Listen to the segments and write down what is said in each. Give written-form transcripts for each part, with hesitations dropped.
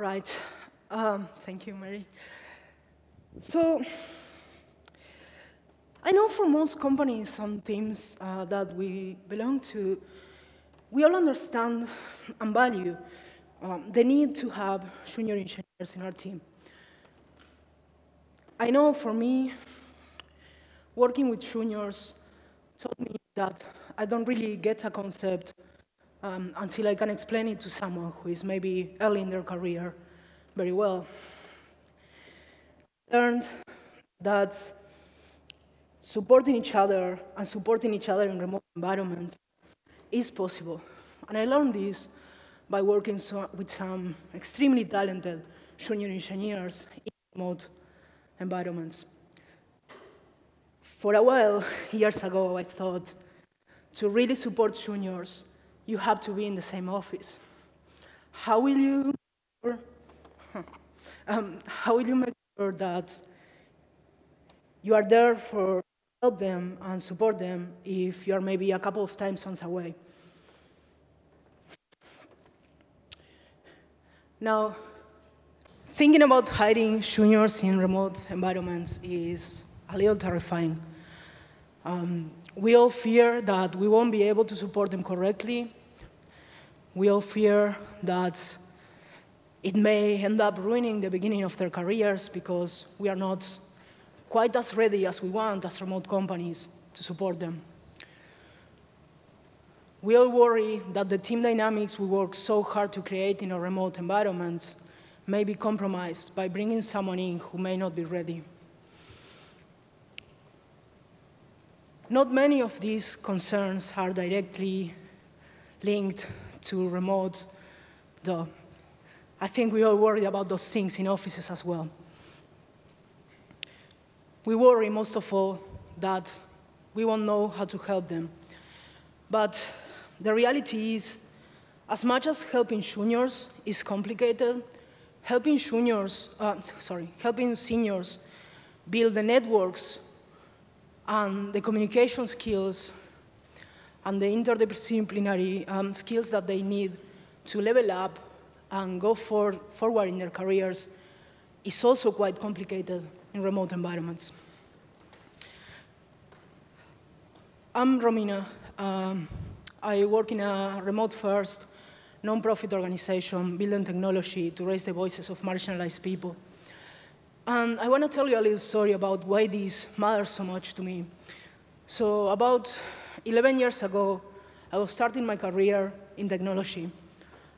right. Thank you, Mary. So, I know for most companies and teams that we belong to, we all understand and value the need to have junior engineers in our team. I know for me, working with juniors taught me that I don't really get a concept until I can explain it to someone who is maybe early in their career very well. I learned that supporting each other and supporting each other in remote environments is possible. And I learned this by working with some extremely talented junior engineers in remote environments. For a while, years ago, I thought to really support juniors, you have to be in the same office. How will you make sure that you are there for help them and support them if you are maybe a couple of time zones away? Now, thinking about hiring juniors in remote environments is a little terrifying. We all fear that we won't be able to support them correctly. We all fear that it may end up ruining the beginning of their careers because we are not quite as ready as we want as remote companies to support them. We all worry that the team dynamics we work so hard to create in our remote environments may be compromised by bringing someone in who may not be ready. Not many of these concerns are directly linked to remote, though. I think we all worry about those things in offices as well. We worry most of all that we won't know how to help them. But the reality is, as much as helping juniors is complicated, helping seniors build the networks and the communication skills and the interdisciplinary skills that they need to level up and go forward in their careers is also quite complicated in remote environments. I'm Romina. I work in a remote-first, non-profit organization building technology to raise the voices of marginalized people. And I want to tell you a little story about why this matters so much to me. So about 11 years ago, I was starting my career in technology.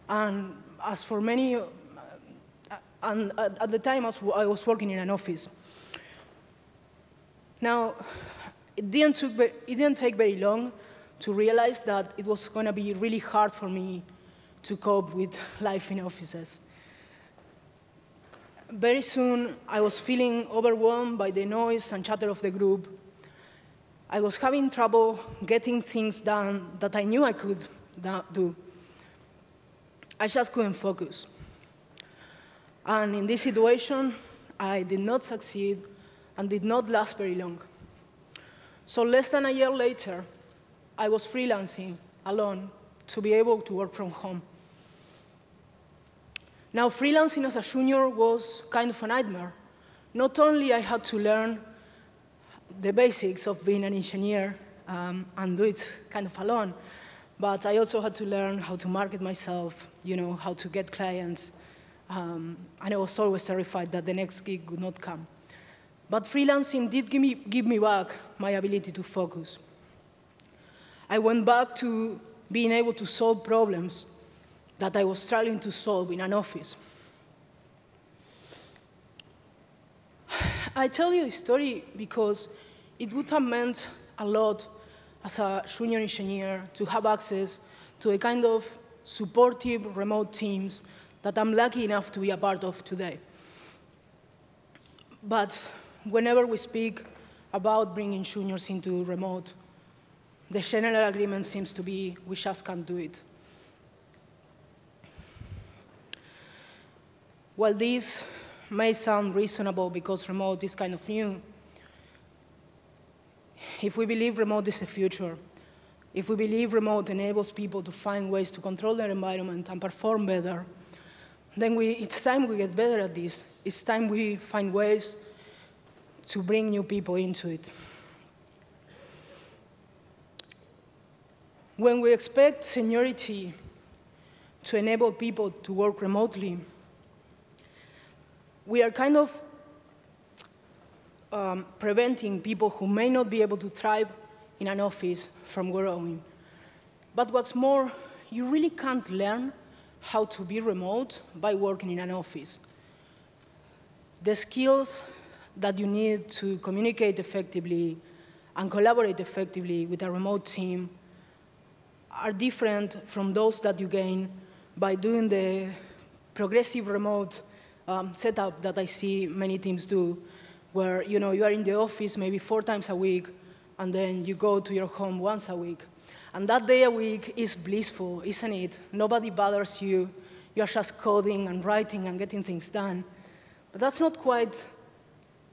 And as for many, and at the time I was working in an office. Now, it didn't take very long to realize that it was going to be really hard for me to cope with life in offices. Very soon, I was feeling overwhelmed by the noise and chatter of the group. I was having trouble getting things done that I knew I could do. I just couldn't focus. And in this situation, I did not succeed and did not last very long. So less than a year later, I was freelancing alone to be able to work from home. Now, freelancing as a junior was kind of a nightmare. Not only I had to learn the basics of being an engineer and do it kind of alone, but I also had to learn how to market myself, how to get clients, and I was always terrified that the next gig would not come. But freelancing did give me back my ability to focus. I went back to being able to solve problems that I was struggling to solve in an office. I tell you this story because it would have meant a lot as a junior engineer to have access to the kind of supportive remote teams that I'm lucky enough to be a part of today. But whenever we speak about bringing juniors into remote, the general agreement seems to be we just can't do it. While this may sound reasonable because remote is kind of new, if we believe remote is the future, if we believe remote enables people to find ways to control their environment and perform better, then it's time we get better at this. It's time we find ways to bring new people into it. When we expect seniority to enable people to work remotely, we are kind of preventing people who may not be able to thrive in an office from growing. But what's more, you really can't learn how to be remote by working in an office. The skills that you need to communicate effectively and collaborate effectively with a remote team are different from those that you gain by doing the progressive remote setup that I see many teams do, where you are in the office maybe 4 times a week, and then you go to your home once a week. And that day a week is blissful, isn't it? Nobody bothers you. You're just coding and writing and getting things done. But that's not quite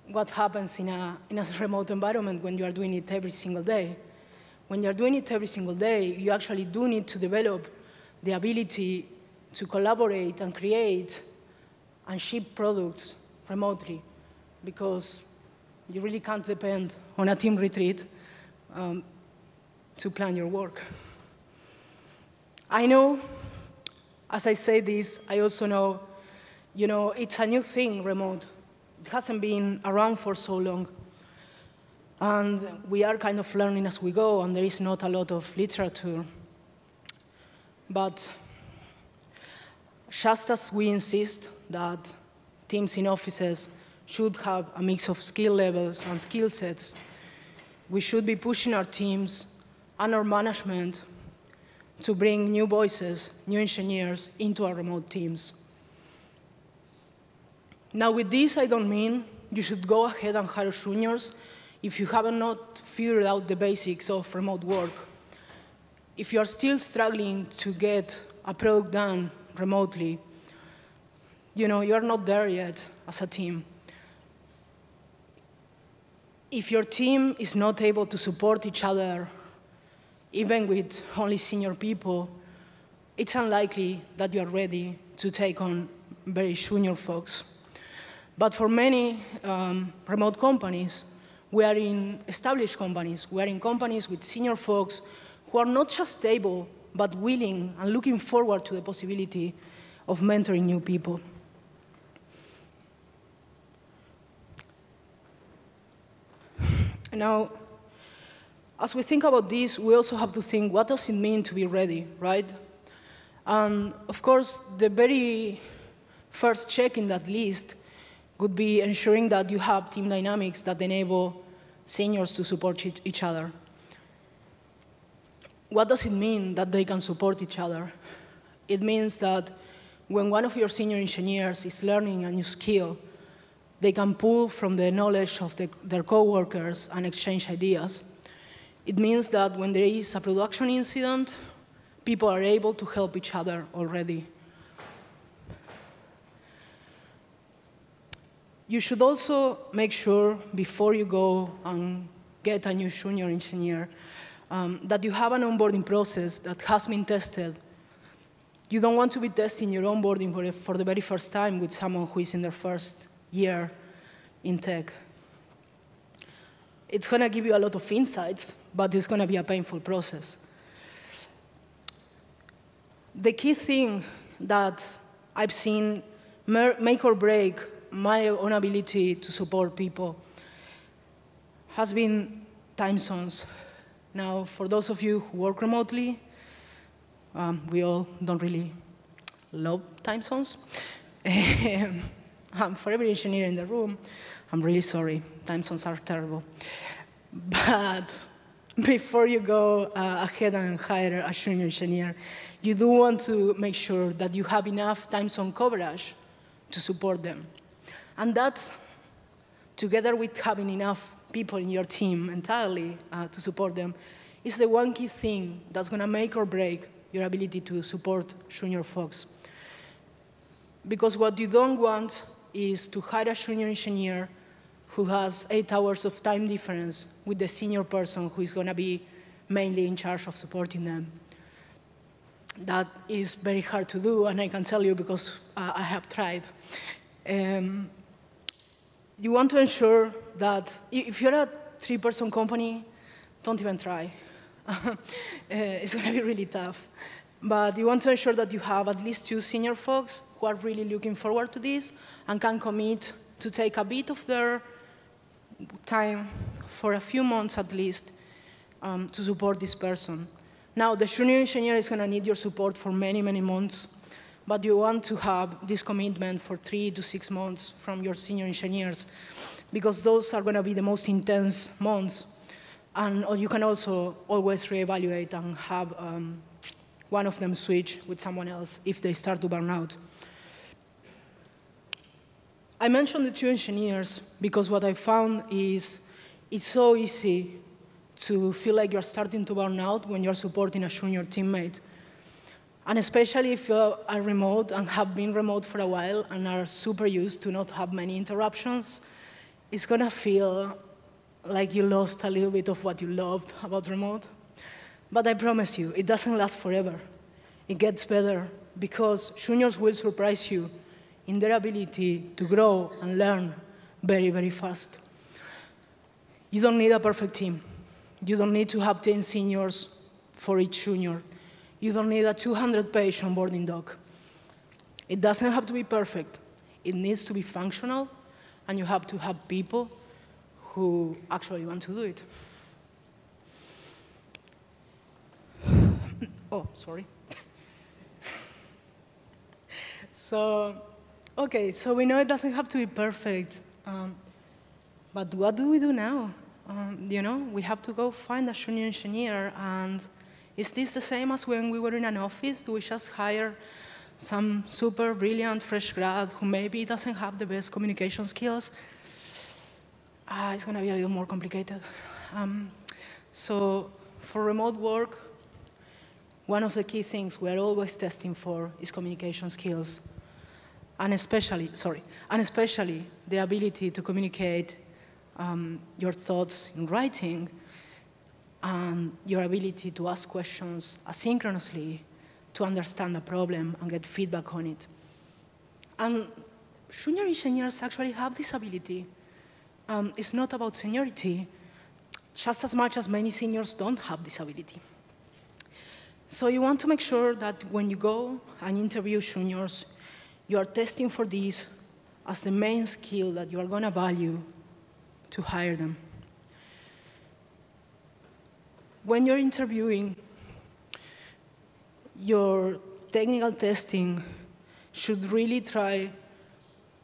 what happens in a remote environment when you are doing it every single day. When you're doing it every single day, you actually do need to develop the ability to collaborate and create and ship products remotely, because you really can't depend on a team retreat to plan your work. I know, as I say this, I also know, it's a new thing, remote. It hasn't been around for so long. And we are kind of learning as we go, and there is not a lot of literature. But just as we insist that teams in offices should have a mix of skill levels and skill sets, we should be pushing our teams and our management to bring new voices, new engineers into our remote teams. Now, with this, I don't mean you should go ahead and hire juniors if you haven't not figured out the basics of remote work. If you are still struggling to get a product done remotely, you are not there yet as a team. If your team is not able to support each other, even with only senior people, it's unlikely that you are ready to take on very junior folks. But for many remote companies, we are in established companies. We are in companies with senior folks who are not just able, but willing and looking forward to the possibility of mentoring new people. Now, as we think about this, we also have to think, what does it mean to be ready, right? And of course, the very first check in that list would be ensuring that you have team dynamics that enable seniors to support each other. What does it mean that they can support each other? It means that when one of your senior engineers is learning a new skill, they can pull from the knowledge of their coworkers and exchange ideas. It means that when there is a production incident, people are able to help each other already. You should also make sure, before you go and get a new junior engineer, that you have an onboarding process that has been tested. You don't want to be testing your onboarding for the very first time with someone who is in their first year in tech. It's going to give you a lot of insights, but it's going to be a painful process. The key thing that I've seen make or break my own ability to support people has been time zones. Now, for those of you who work remotely, we all don't really love time zones. For every engineer in the room, I'm really sorry. Time zones are terrible. But before you go ahead and hire a junior engineer, you do want to make sure that you have enough time zone coverage to support them. And that, together with having enough people in your team entirely to support them, is the one key thing that's going to make or break your ability to support junior folks. Because what you don't want is to hire a junior engineer who has 8 hours of time difference with the senior person who is going to be mainly in charge of supporting them. That is very hard to do, and I can tell you because I have tried. You want to ensure that if you're a 3-person company, don't even try. It's going to be really tough. But you want to ensure that you have at least 2 senior folks who are really looking forward to this and can commit to take a bit of their time for a few months at least to support this person. Now, the junior engineer is going to need your support for many, many months, but you want to have this commitment for 3 to 6 months from your senior engineers, because those are going to be the most intense months. And you can also always reevaluate and have one of them switch with someone else if they start to burn out. I mentioned the 2 engineers because what I found is it's so easy to feel like you're starting to burn out when you're supporting a junior teammate. And especially if you are remote and have been remote for a while and are super used to not have many interruptions, it's going to feel like you lost a little bit of what you loved about remote. But I promise you, it doesn't last forever. It gets better because juniors will surprise you in their ability to grow and learn very, very fast. You don't need a perfect team. You don't need to have 10 seniors for each junior. You don't need a 200-page onboarding doc. It doesn't have to be perfect. It needs to be functional, and you have to have people who actually want to do it. Oh, sorry. Okay, so we know it doesn't have to be perfect, but what do we do now? We have to go find a junior engineer, and is this the same as when we were in an office? Do we just hire some super brilliant fresh grad who maybe doesn't have the best communication skills? It's going to be a little more complicated. So for remote work, one of the key things we're always testing for is communication skills, and especially the ability to communicate your thoughts in writing, and your ability to ask questions asynchronously to understand a problem and get feedback on it. And junior engineers actually have this ability. It's not about seniority, just as much as many seniors don't have this ability. So you want to make sure that when you go and interview juniors, you are testing for this as the main skill that you are going to value to hire them. When you're interviewing, your technical testing should really try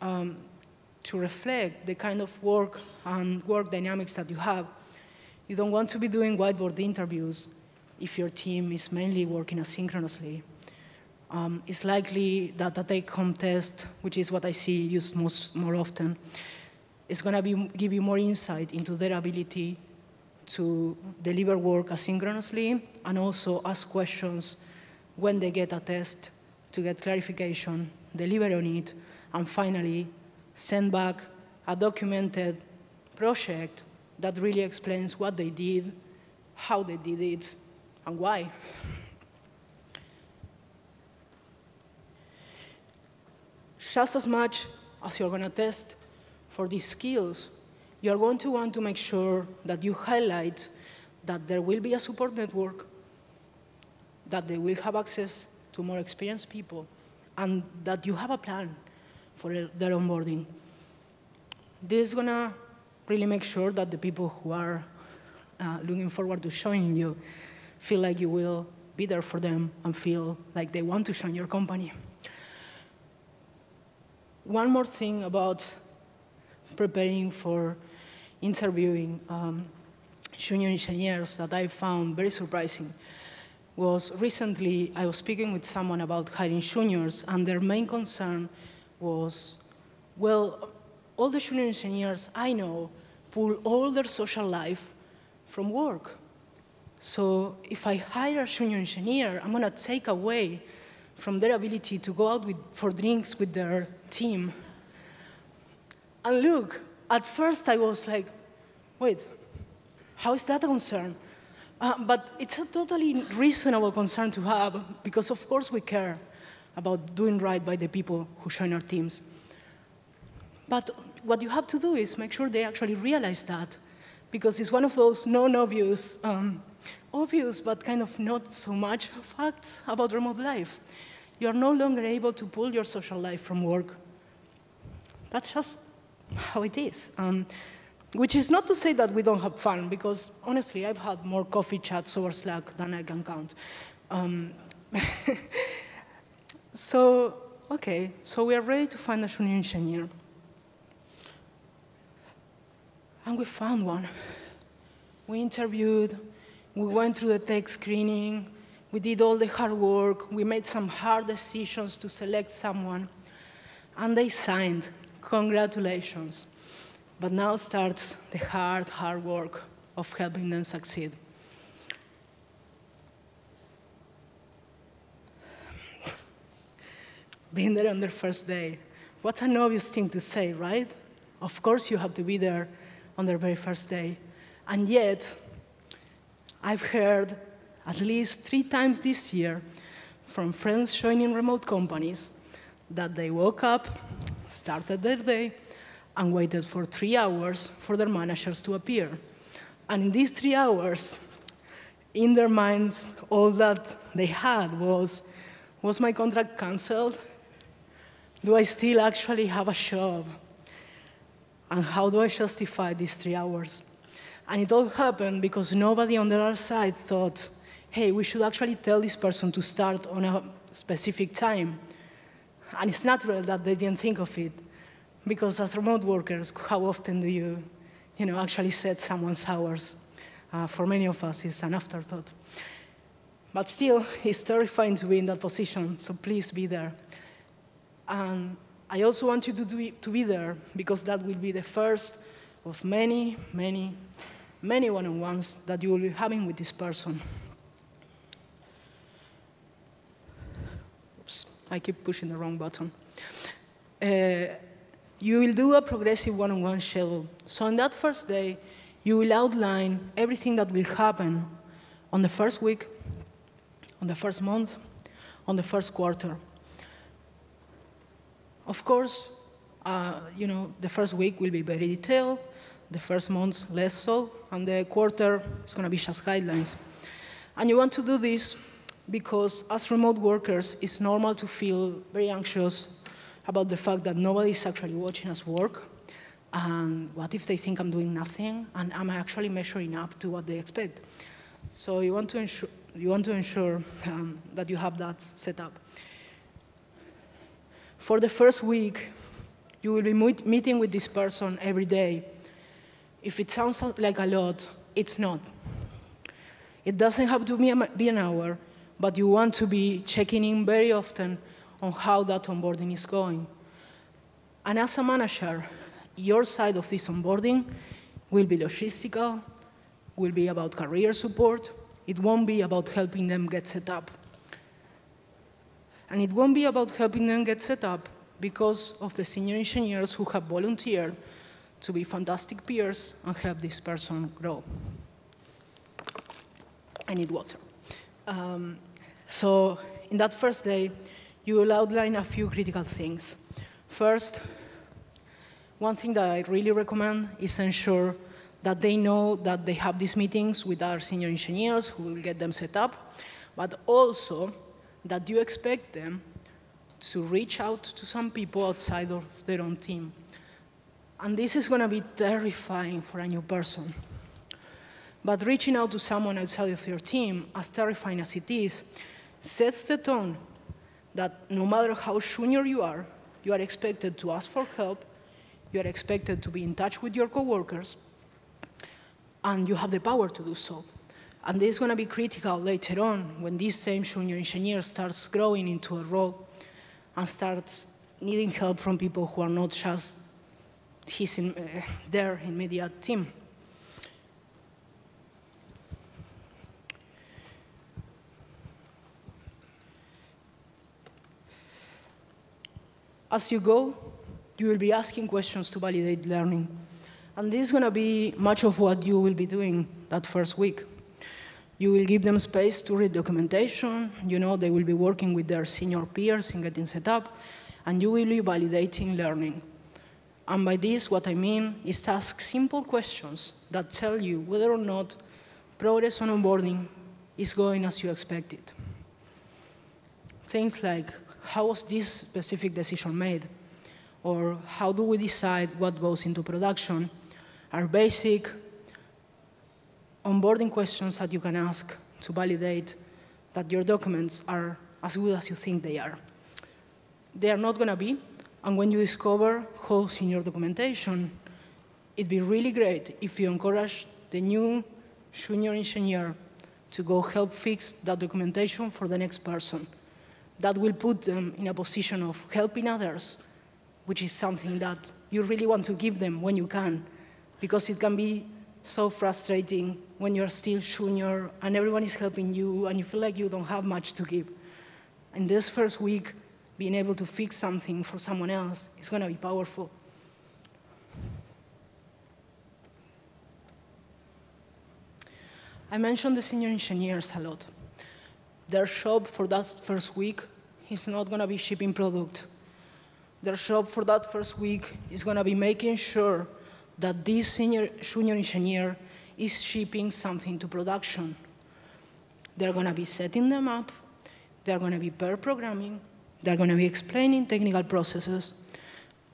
to reflect the kind of work and work dynamics that you have. You don't want to be doing whiteboard interviews if your team is mainly working asynchronously. It's likely that a take-home test, which is what I see used more often, is going to give you more insight into their ability to deliver work asynchronously and also ask questions when they get a test to get clarification, deliver on it, and finally send back a documented project that really explains what they did, how they did it, and why. Just as much as you're going to test for these skills, you're going to want to make sure that you highlight that there will be a support network, that they will have access to more experienced people, and that you have a plan for their onboarding. This is going to really make sure that the people who are looking forward to joining you feel like you will be there for them and feel like they want to join your company. One more thing about preparing for interviewing junior engineers that I found very surprising was recently I was speaking with someone about hiring juniors, and their main concern was, well, all the junior engineers I know pull all their social life from work. So if I hire a junior engineer, I'm going to take away from their ability to go out for drinks with their team. And look, at first I was like, wait, how is that a concern? But it's a totally reasonable concern to have, because of course we care about doing right by the people who join our teams. But what you have to do is make sure they actually realize that, because it's one of those non-obvious, obvious but kind of not so much facts about remote life. You are no longer able to pull your social life from work. That's just how it is. Which is not to say that we don't have fun, because honestly, I've had more coffee chats over Slack than I can count. So we are ready to find a junior engineer. And we found one. We interviewed, we went through the tech screening, we did all the hard work, we made some hard decisions to select someone, and they signed. Congratulations. But now starts the hard work of helping them succeed. Being there on their first day. What's an obvious thing to say, right? Of course you have to be there on their very first day. And yet, I've heard at least 3 times this year from friends joining remote companies that they woke up, started their day, and waited for 3 hours for their managers to appear. And in these 3 hours, in their minds, all that they had was my contract canceled? Do I still actually have a job? And how do I justify these 3 hours? And it all happened because nobody on the other side thought, hey, we should actually tell this person to start on a specific time. And it's natural that they didn't think of it. Because as remote workers, how often do you actually set someone's hours? For many of us, it's an afterthought. But still, it's terrifying to be in that position, so please be there. And I also want you to be there, because that will be the first of many, many, many one-on-ones that you will be having with this person. Oops, I keep pushing the wrong button. You will do a progressive one-on-one schedule. So on that first day, you will outline everything that will happen on the first week, on the first month, on the first quarter. Of course, the first week will be very detailed, the first month less so, and the quarter is going to be just guidelines. And you want to do this because as remote workers, it's normal to feel very anxious about the fact that nobody is actually watching us work, and what if they think I'm doing nothing, and am I actually measuring up to what they expect? So you want to ensure that you have that set up. For the first week, you will be meeting with this person every day. If it sounds like a lot, it's not. It doesn't have to be an hour, but you want to be checking in very often on how that onboarding is going. And as a manager, your side of this onboarding will be logistical, will be about career support. It won't be about helping them get set up. And it won't be about helping them get set up because of the senior engineers who have volunteered to be fantastic peers and help this person grow. I need water. So in that first day, you will outline a few critical things. First, one thing that I really recommend is ensure that they know that they have these meetings with our senior engineers who will get them set up, but also that you expect them to reach out to some people outside of their own team. And this is going to be terrifying for a new person. But reaching out to someone outside of your team, as terrifying as it is, sets the tone that no matter how junior you are expected to ask for help, you are expected to be in touch with your coworkers, and you have the power to do so. And this is going to be critical later on when this same junior engineer starts growing into a role and starts needing help from people who are not just their immediate team. As you go, you will be asking questions to validate learning. And this is going to be much of what you will be doing that first week. You will give them space to read documentation. You know, they will be working with their senior peers in getting set up, and you will be validating learning. And by this, what I mean is to ask simple questions that tell you whether or not progress on onboarding is going as you expected. Things like, how was this specific decision made? Or how do we decide what goes into production? Are basic onboarding questions that you can ask to validate that your documents are as good as you think they are. They are not going to be, and when you discover holes in your documentation, it'd be really great if you encourage the new junior engineer to go help fix that documentation for the next person. That will put them in a position of helping others, which is something that you really want to give them when you can, because it can be so frustrating when you're still junior and everyone is helping you and you feel like you don't have much to give. In this first week, being able to fix something for someone else is going to be powerful. I mentioned the senior engineers a lot. Their job for that first week is not going to be shipping product. Their job for that first week is going to be making sure that this junior engineer is shipping something to production. They're going to be setting them up. They're going to be pair programming. They're going to be explaining technical processes.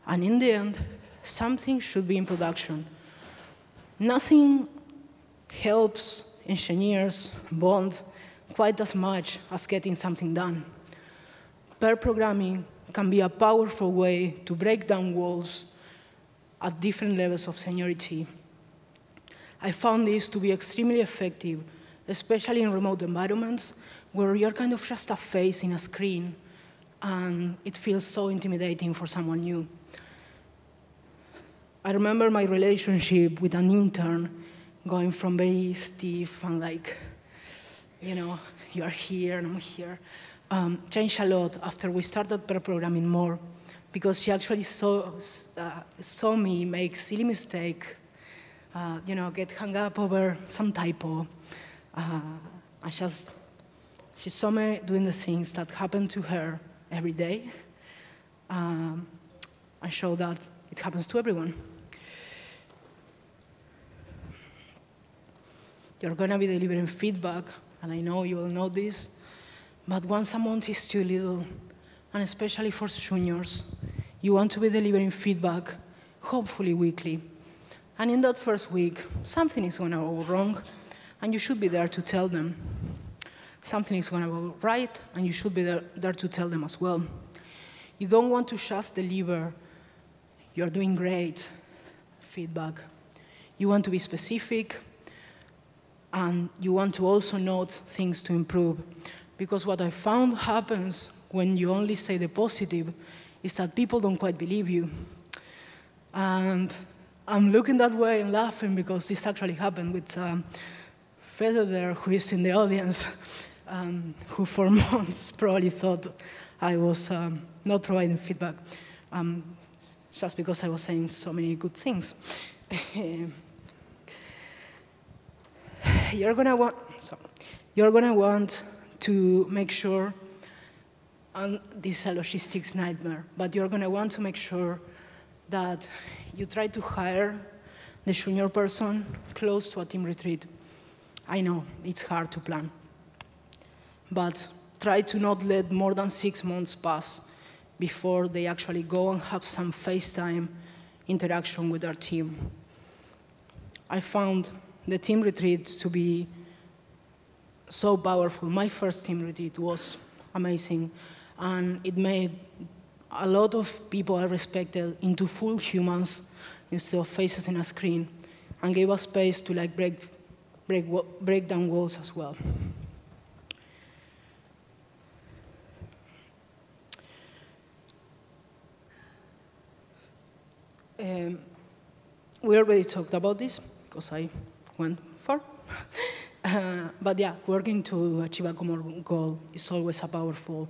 And in the end, something should be in production. Nothing helps engineers bond quite as much as getting something done. Pair programming can be a powerful way to break down walls at different levels of seniority. I found this to be extremely effective, especially in remote environments where you're kind of just a face in a screen and it feels so intimidating for someone new. I remember my relationship with an intern going from very stiff and like, you know, you're here and I'm here, changed a lot after we started pair programming more, because she actually saw me make silly mistake, you know, get hung up over some typo. She saw me doing the things that happen to her every day, and showed that it happens to everyone. You're going to be delivering feedback, and I know you all know this, but once a month is too little, and especially for juniors, you want to be delivering feedback, hopefully weekly. And in that first week, something is going to go wrong, and you should be there to tell them. Something is going to go right, and you should be there to tell them as well. You don't want to just deliver, you're doing great feedback. You want to be specific, and you want to also note things to improve. Because what I found happens when you only say the positive is that people don't quite believe you. And I'm looking that way and laughing because this actually happened with Federer, who is in the audience, who for months probably thought I was not providing feedback, just because I was saying so many good things. You're gonna want to make sure, and this is a logistics nightmare, but you're gonna want to make sure that you try to hire the junior person close to a team retreat. I know, it's hard to plan, but try to not let more than 6 months pass before they actually go and have some FaceTime interaction with their team. I found the team retreats to be so powerful. My first team retreat was amazing, and it made a lot of people I respected into full humans instead of faces in a screen, and gave us space to like break down walls as well. We already talked about this because I went far. But yeah, working to achieve a common goal is always a powerful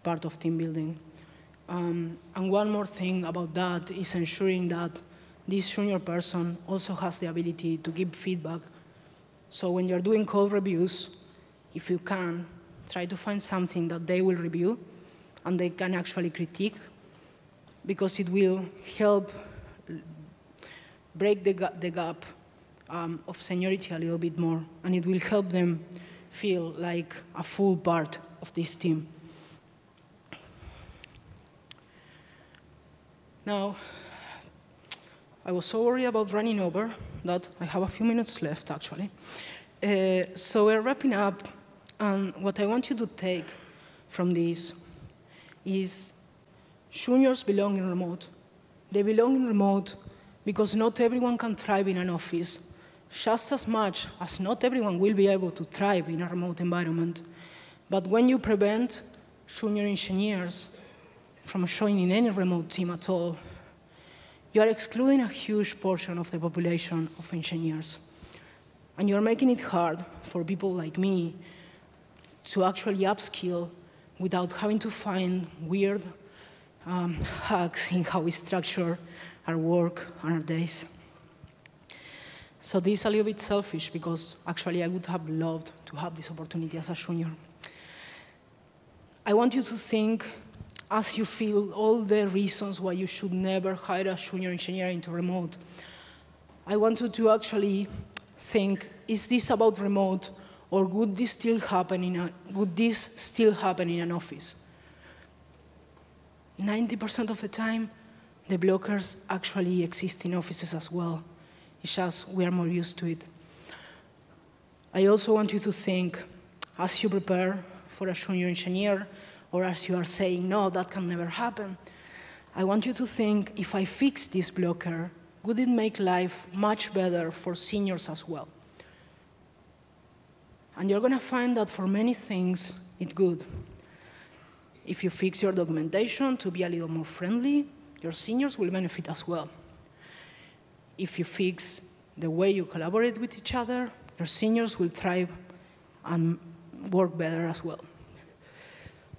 part of team building. And one more thing about that is ensuring that this junior person also has the ability to give feedback So when you're doing code reviews, if you can, try to find something that they will review and they can actually critique, because it will help break the gap of seniority a little bit more, and it will help them feel like a full part of this team. Now, I was so worried about running over that I have a few minutes left, actually. So we're wrapping up, and what I want you to take from this is juniors belong in remote. They belong in remote because not everyone can thrive in an office, just as much as not everyone will be able to thrive in a remote environment. But when you prevent junior engineers from joining any remote team at all, you are excluding a huge portion of the population of engineers. And you're making it hard for people like me to actually upskill without having to find weird hacks in how we structure our work and our days. So this is a little bit selfish, because actually I would have loved to have this opportunity as a junior. I want you to think, as you feel all the reasons why you should never hire a junior engineer into remote, I want you to actually think, is this about remote, or would this still happen in an office? 90% of the time, the blockers actually exist in offices as well. It's just we are more used to it. I also want you to think, as you prepare for a junior engineer, or as you are saying, no, that can never happen, I want you to think, if I fix this blocker, would it make life much better for seniors as well? And you're going to find that for many things, it's good. If you fix your documentation to be a little more friendly, your seniors will benefit as well. If you fix the way you collaborate with each other, your seniors will thrive and work better as well.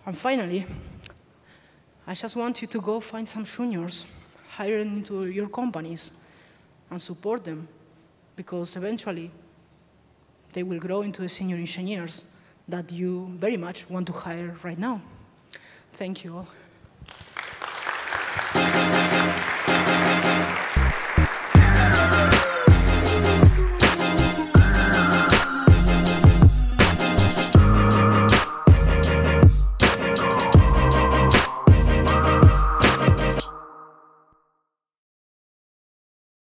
And finally, I just want you to go find some juniors, hire them into your companies, and support them, because eventually they will grow into the senior engineers that you very much want to hire right now. Thank you all.